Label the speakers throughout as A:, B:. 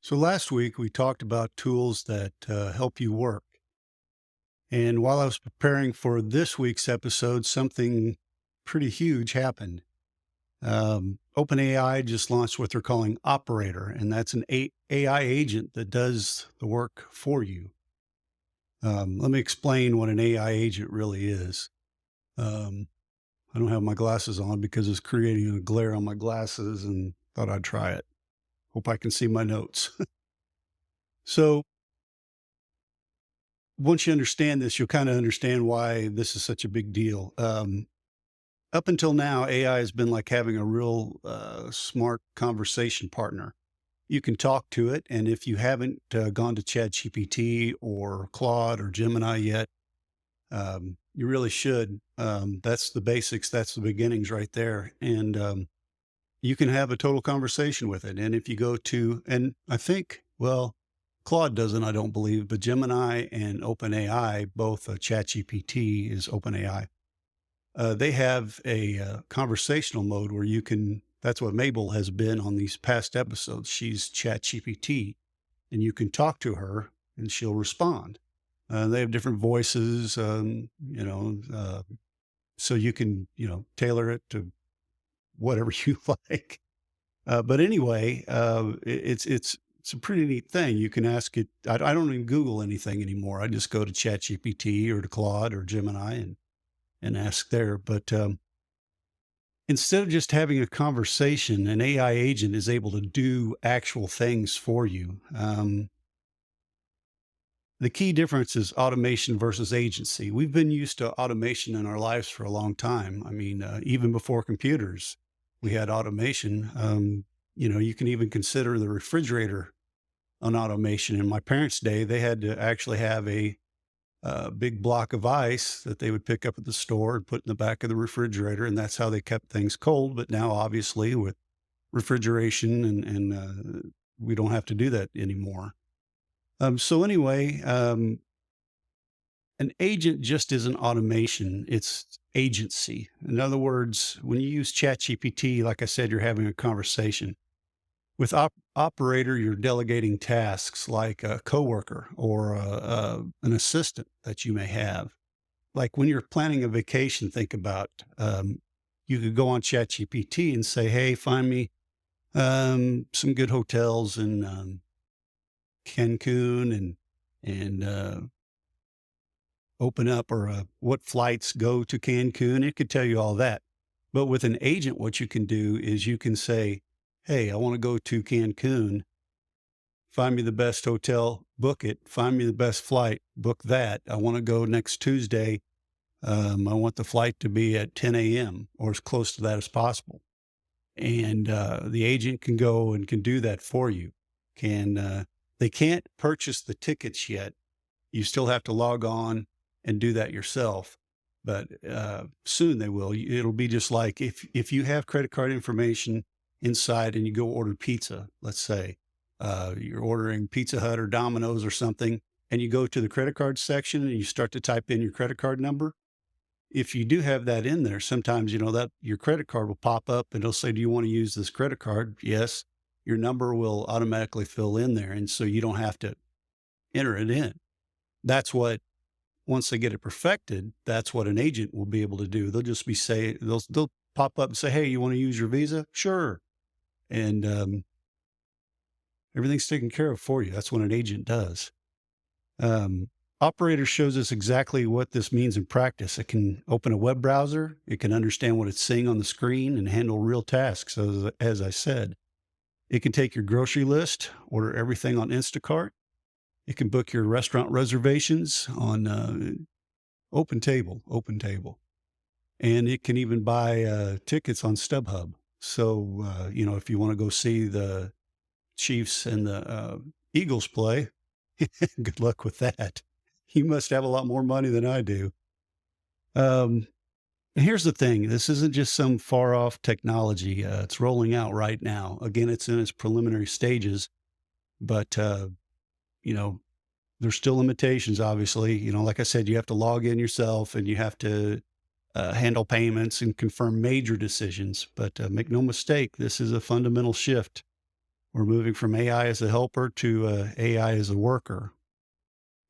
A: So last week we talked about tools that help you work. And while I was preparing for this week's episode, something pretty huge happened. OpenAI just launched what they're calling Operator, and that's an AI agent that does the work for you. Let me explain what an AI agent really is. Um, I don't have my glasses on because it's creating a glare on my glasses and thought I'd try it. Hope I can see my notes. So, once you understand this, you'll kind of understand why this is such a big deal. Up until now, AI has been like having a real smart conversation partner. You can talk to it, and if you haven't gone to ChatGPT or Claude or Gemini yet, you really should. That's the basics. That's the beginnings right there, and you can have a total conversation with it. And if you go to, and I think, well, Claude doesn't, I don't believe, but Gemini and OpenAI, both ChatGPT is OpenAI. They have a conversational mode where you can. That's what Mabel has been on these past episodes. She's ChatGPT, and you can talk to her, and she'll respond. They have different voices, so you can tailor it to whatever you like. But anyway, it's a pretty neat thing. You can ask it. I don't even Google anything anymore. I just go to ChatGPT or to Claude or Gemini and ask there. But instead of just having a conversation, an AI agent is able to do actual things for you. The key difference is automation versus agency. We've been used to automation in our lives for a long time. I mean, even before computers, we had automation. You can even consider the refrigerator an automation. In my parents' day, they had to actually have a big block of ice that they would pick up at the store and put in the back of the refrigerator, and that's how they kept things cold. But now, obviously, with refrigeration and we don't have to do that anymore. So anyway, an agent just isn't automation, it's agency. In other words, when you use ChatGPT, like I said, you're having a conversation. With Operator, you're delegating tasks like a coworker or an assistant that you may have. Like when you're planning a vacation, think about you could go on ChatGPT and say, "Hey, find me some good hotels in Cancun and open up or what flights go to Cancun." It could tell you all that. But with an agent, what you can do is you can say, "Hey, I want to go to Cancun. Find me the best hotel, book it. Find me the best flight, book that. I want to go next Tuesday. I want the flight to be at 10 a.m. or as close to that as possible." And the agent can go and can do that for you. They can't purchase the tickets yet. You still have to log on and do that yourself, but soon they will. It'll be just like if you have credit card information inside and you go order pizza, let's say you're ordering Pizza Hut or Domino's or something, and you go to the credit card section and you start to type in your credit card number. If you do have that in there, sometimes that your credit card will pop up and it'll say, "Do you want to use this credit card?" Yes. Your number will automatically fill in there, and so you don't have to enter it in. That's what Once they get it perfected, that's what an agent will be able to do. They'll just be say they'll pop up and say, "Hey, you want to use your Visa?" Sure, and everything's taken care of for you. That's what an agent does. Um, Operator shows us exactly what this means in practice. It can open a web browser. It can understand what it's seeing on the screen and handle real tasks. As I said, it can take your grocery list, order everything on Instacart. It can book your restaurant reservations on Open Table, and it can even buy tickets on StubHub. So if you want to go see the Chiefs and the Eagles play, good luck with that. You must have a lot more money than I do. Um, and here's the thing: this isn't just some far off technology. It's rolling out right now. Again, it's in its preliminary stages, but you know there's still limitations, obviously. Like I said, you have to log in yourself and you have to handle payments and confirm major decisions. But make no mistake, this is a fundamental shift. We're moving from AI as a helper to AI as a worker.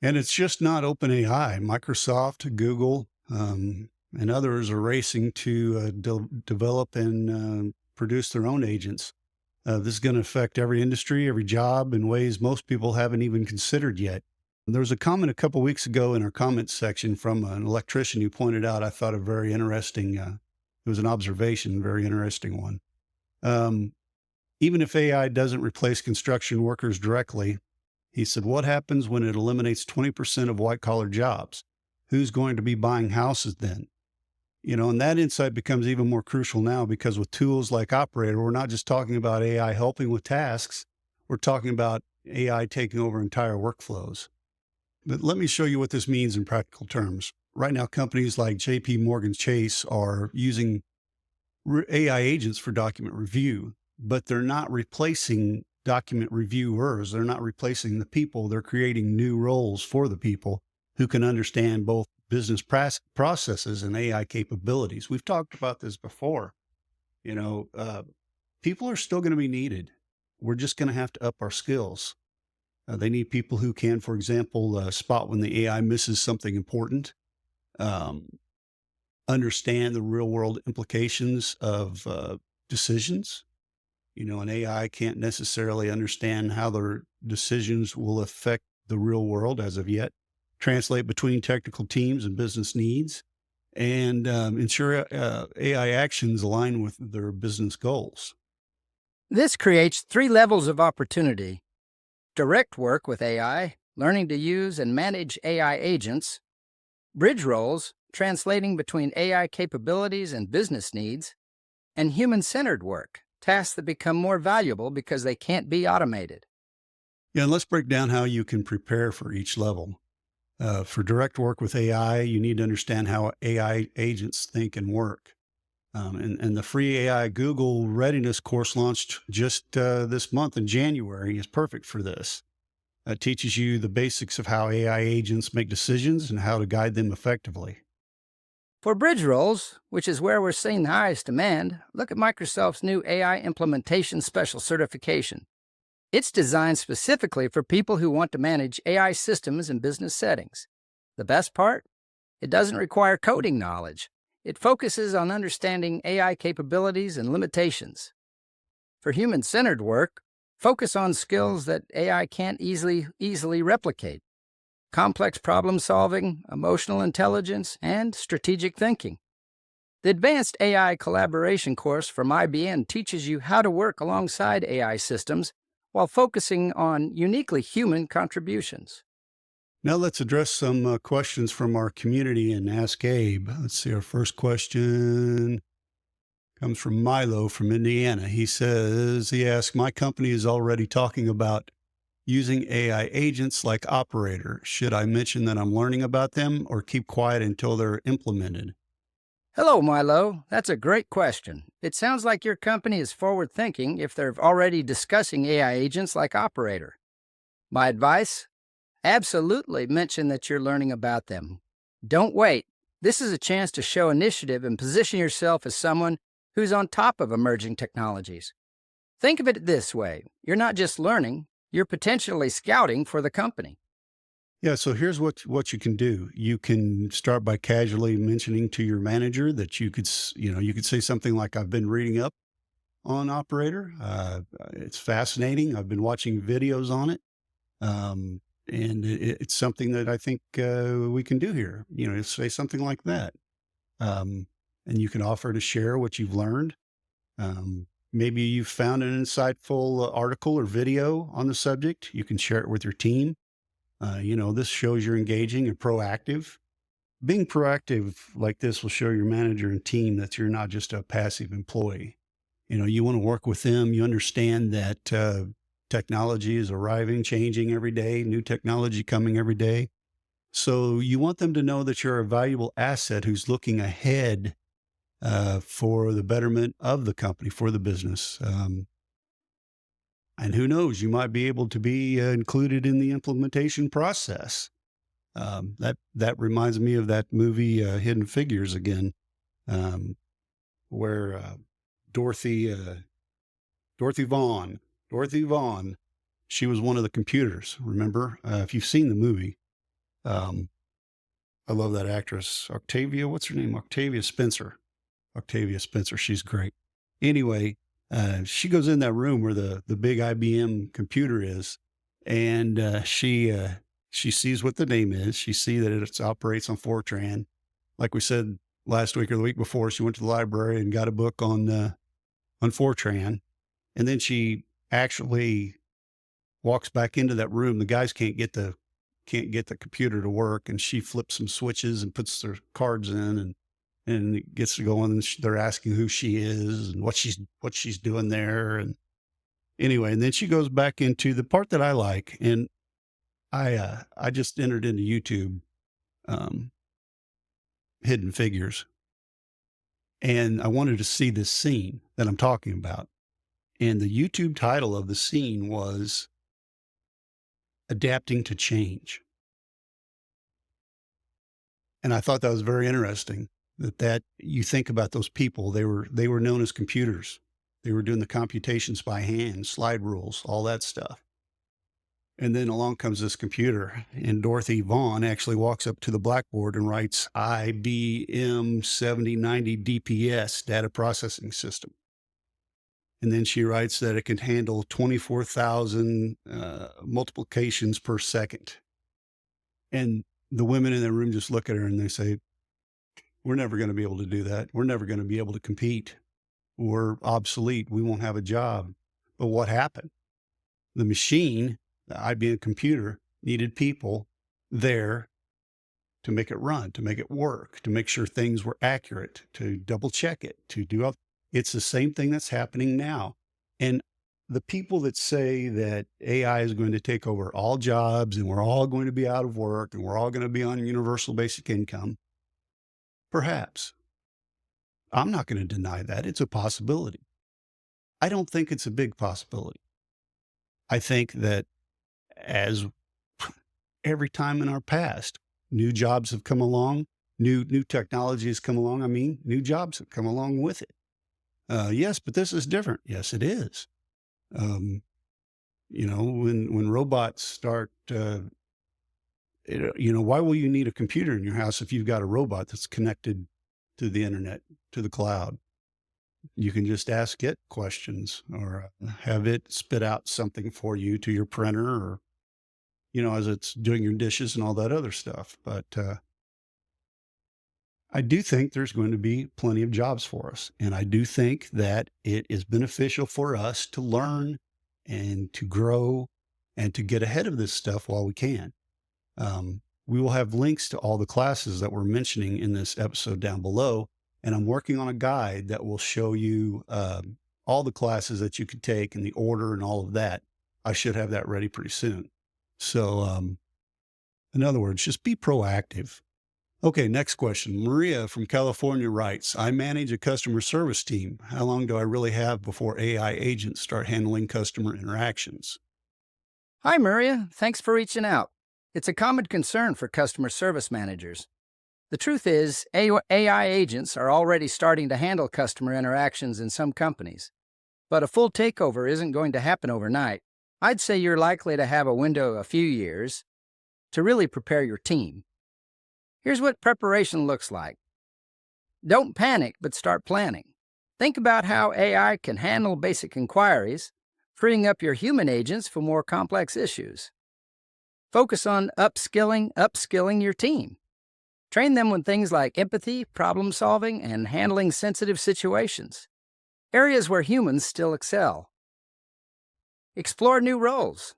A: And it's just not OpenAI. Microsoft, Google, and others are racing to develop and produce their own agents. This is going to affect every industry, every job in ways most people haven't even considered yet. There was a comment a couple weeks ago in our comments section from an electrician who pointed out, I thought, a very interesting, it was an observation, very interesting one. Even if AI doesn't replace construction workers directly, he said, what happens when it eliminates 20% of white collar jobs? Who's going to be buying houses then? And that insight becomes even more crucial now because with tools like Operator, we're not just talking about AI helping with tasks, we're talking about AI taking over entire workflows. But let me show you what this means in practical terms. Right now, companies like JP Morgan Chase are using AI agents for document review, but they're not replacing document reviewers. They're not replacing the people. They're creating new roles for the people who can understand both business processes and AI capabilities. We've talked about this before. People are still going to be needed. We're just going to have to up our skills. They need people who can, for example, spot when the AI misses something important, understand the real world implications of decisions. An AI can't necessarily understand how their decisions will affect the real world as of yet, translate between technical teams and business needs, and ensure AI actions align with their business goals.
B: This creates 3 levels of opportunity: direct work with AI, learning to use and manage AI agents; bridge roles, translating between AI capabilities and business needs; and human-centered work, tasks that become more valuable because they can't be automated.
A: Yeah, and let's break down how you can prepare for each level. For direct work with AI, you need to understand how AI agents think and work. And the free AI Google readiness course launched just this month in January is perfect for this. It teaches you the basics of how AI agents make decisions and how to guide them effectively.
B: For bridge roles, which is where we're seeing the highest demand, look at Microsoft's new AI Implementation Special Certification. It's designed specifically for people who want to manage AI systems in business settings. The best part? It doesn't require coding knowledge. It focuses on understanding AI capabilities and limitations. For human-centered work, focus on skills that AI can't easily replicate: complex problem solving, emotional intelligence, and strategic thinking. The Advanced AI Collaboration course from IBM teaches you how to work alongside AI systems while focusing on uniquely human contributions.
A: Now let's address some questions from our community and Ask Abe. Let's see, our first question comes from Milo from Indiana. He asks, my company is already talking about using AI agents like Operator. Should I mention that I'm learning about them or keep quiet until they're implemented?
B: Hello, Milo. That's a great question. It sounds like your company is forward-thinking if they're already discussing AI agents like Operator. My advice? Absolutely mention that you're learning about them. Don't wait. This is a chance to show initiative and position yourself as someone who's on top of emerging technologies. Think of it this way: you're not just learning, you're potentially scouting for the company.
A: Yeah, so here's what you can do. You can start by casually mentioning to your manager that you could say something like, I've been reading up on Operator. It's fascinating. I've been watching videos on it. And it's something that I think we can do here. Say something like that. And you can offer to share what you've learned. Maybe you've found an insightful article or video on the subject. You can share it with your team. This shows you're engaging and proactive. Being proactive like this will show your manager and team that you're not just a passive employee. You want to work with them. You understand that technology is arriving, changing every day, new technology coming every day. So you want them to know that you're a valuable asset who's looking ahead for the betterment of the company, for the business. And who knows, you might be able to be included in the implementation process. That reminds me of that movie, Hidden Figures again, where Dorothy Vaughan Dorothy Vaughan. She was one of the computers. Remember, if you've seen the movie, um, I love that actress, Octavia. What's her name? Octavia Spencer. Octavia Spencer. She's great. Anyway, she goes in that room where the big IBM computer is, and she sees what the name is. She sees that it operates on Fortran. Like we said last week or the week before, she went to the library and got a book on Fortran, and then she actually walks back into that room. The guys can't get the computer to work, and she flips some switches and puts their cards in, and it gets to going, and they're asking who she is and what she's doing there. And anyway, and then she goes back into the part that I like, and I just entered into YouTube, um, Hidden Figures, and I wanted to see this scene that I'm talking about. And the YouTube title of the scene was Adapting to Change. And I thought that was very interesting that you think about those people, they were known as computers. They were doing the computations by hand, slide rules, all that stuff. And then along comes this computer, and Dorothy Vaughan actually walks up to the blackboard and writes IBM 7090 DPS, data processing system. And then she writes that it can handle 24,000 multiplications per second. And the women in the room just look at her and they say, we're never going to be able to do that. We're never going to be able to compete. We're obsolete. We won't have a job. But what happened? The machine, the IBM computer, needed people there to make it run, to make it work, to make sure things were accurate, to double check it, to do all. It's the same thing that's happening now. And the people that say that AI is going to take over all jobs and we're all going to be out of work and we're all going to be on universal basic income, perhaps. I'm not going to deny that. It's a possibility. I don't think it's a big possibility. I think that as every time in our past, new jobs have come along, new technology has come along. I mean, new jobs have come along with it. Yes, but this is different. Yes, it is. When robots start, why will you need a computer in your house if you've got a robot that's connected to the internet, to the cloud? You can just ask it questions or have it spit out something for you to your printer or, as it's doing your dishes and all that other stuff. But I do think there's going to be plenty of jobs for us. And I do think that it is beneficial for us to learn and to grow and to get ahead of this stuff while we can. We will have links to all the classes that we're mentioning in this episode down below. And I'm working on a guide that will show you all the classes that you could take and the order and all of that. I should have that ready pretty soon. So, in other words, just be proactive. Okay, next question. Maria from California writes, I manage a customer service team. How long do I really have before AI agents start handling customer interactions?
B: Hi, Maria. Thanks for reaching out. It's a common concern for customer service managers. The truth is, AI agents are already starting to handle customer interactions in some companies. But a full takeover isn't going to happen overnight. I'd say you're likely to have a window of a few years to really prepare your team. Here's what preparation looks like. Don't panic, but start planning. Think about how AI can handle basic inquiries, freeing up your human agents for more complex issues. Focus on upskilling your team. Train them on things like empathy, problem solving, and handling sensitive situations, areas where humans still excel. Explore new roles.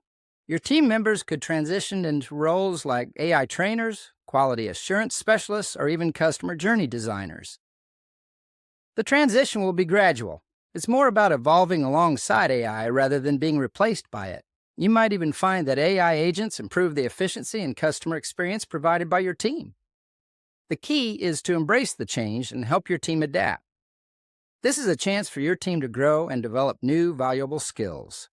B: Your team members could transition into roles like AI trainers, quality assurance specialists, or even customer journey designers. The transition will be gradual. It's more about evolving alongside AI rather than being replaced by it. You might even find that AI agents improve the efficiency and customer experience provided by your team. The key is to embrace the change and help your team adapt. This is a chance for your team to grow and develop new, valuable skills.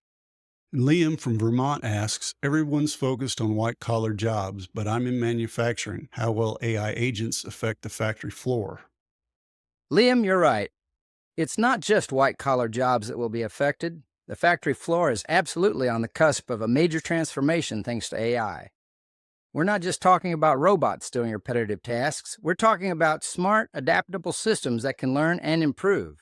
A: Liam from Vermont asks, everyone's focused on white-collar jobs, but I'm in manufacturing. How will AI agents affect the factory floor?
B: Liam, you're right. It's not just white-collar jobs that will be affected. The factory floor is absolutely on the cusp of a major transformation thanks to AI. We're not just talking about robots doing repetitive tasks, we're talking about smart, adaptable systems that can learn and improve.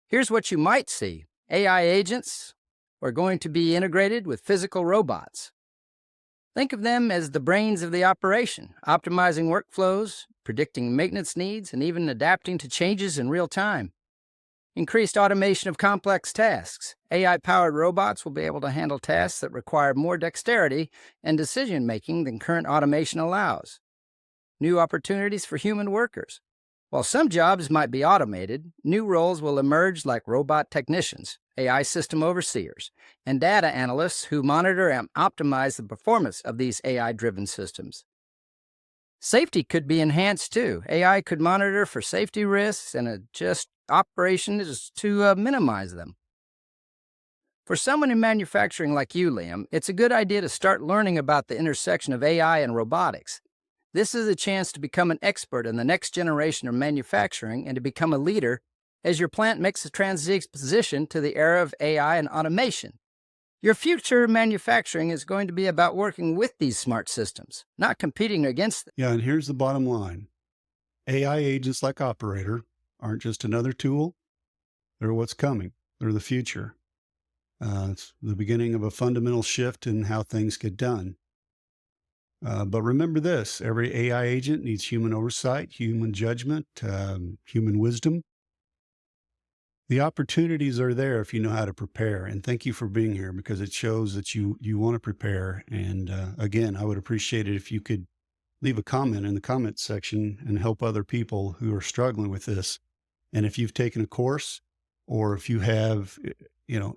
B: Here's what you might see: AI agents are going to be integrated with physical robots. Think of them as the brains of the operation, optimizing workflows, predicting maintenance needs, and even adapting to changes in real time. Increased automation of complex tasks. AI powered robots will be able to handle tasks that require more dexterity and decision making than current automation allows. New opportunities for human workers. While some jobs might be automated, new roles will emerge like robot technicians, AI system overseers, and data analysts who monitor and optimize the performance of these AI driven systems. Safety could be enhanced too. AI could monitor for safety risks and adjust operations to minimize them. For someone in manufacturing like you, Liam, it's a good idea to start learning about the intersection of AI and robotics. This is a chance to become an expert in the next generation of manufacturing and to become a leader as your plant makes the transition to the era of AI and automation. Your future manufacturing is going to be about working with these smart systems, not competing against them.
A: Yeah, and here's the bottom line. AI agents like Operator aren't just another tool. They're what's coming. They're the future. It's the beginning of a fundamental shift in how things get done. But remember this: every AI agent needs human oversight, human judgment, human wisdom. The opportunities are there if you know how to prepare. And thank you for being here, because it shows that you want to prepare. And again, I would appreciate it if you could leave a comment in the comment section and help other people who are struggling with this. And if you've taken a course, or if you have,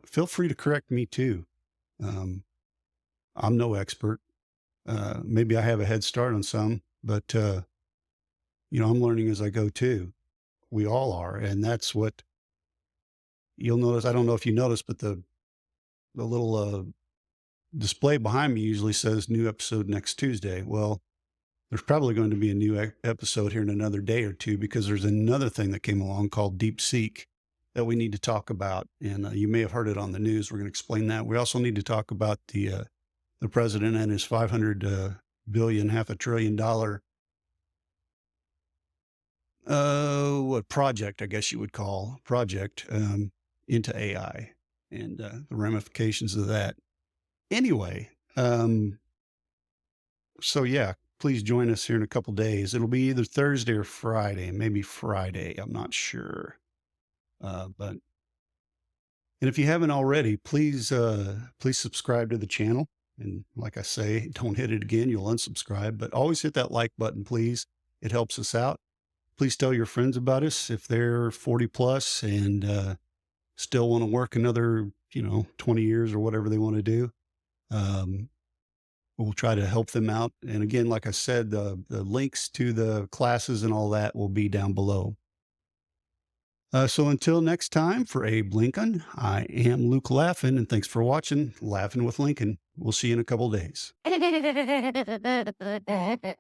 A: feel free to correct me too. I'm no expert. Maybe I have a head start on some, but I'm learning as I go too. We all are. And that's what you'll notice. I don't know if you noticed, but the little display behind me usually says new episode next Tuesday. Well, there's probably going to be a new episode here in another day or two, because there's another thing that came along called DeepSeek that we need to talk about. And you may have heard it on the news. We're going to explain that. We also need to talk about the president and his 500 billion, half a $1 trillion what project, I guess you would call project, into AI, and the ramifications of that. Anyway, so yeah, please join us here in a couple days. It'll be either Thursday or Friday, maybe Friday. I'm not sure. But and if you haven't already, please subscribe to the channel. And like I say, don't hit it again. You'll unsubscribe, but always hit that like button, please. It helps us out. Please tell your friends about us if they're 40 plus and still want to work another, 20 years or whatever they want to do. We'll try to help them out. And again, like I said, the links to the classes and all that will be down below. So until next time, for Abe Lincoln, I am Luke Laffin, and thanks for watching Laughing with Lincoln. We'll see you in a couple days.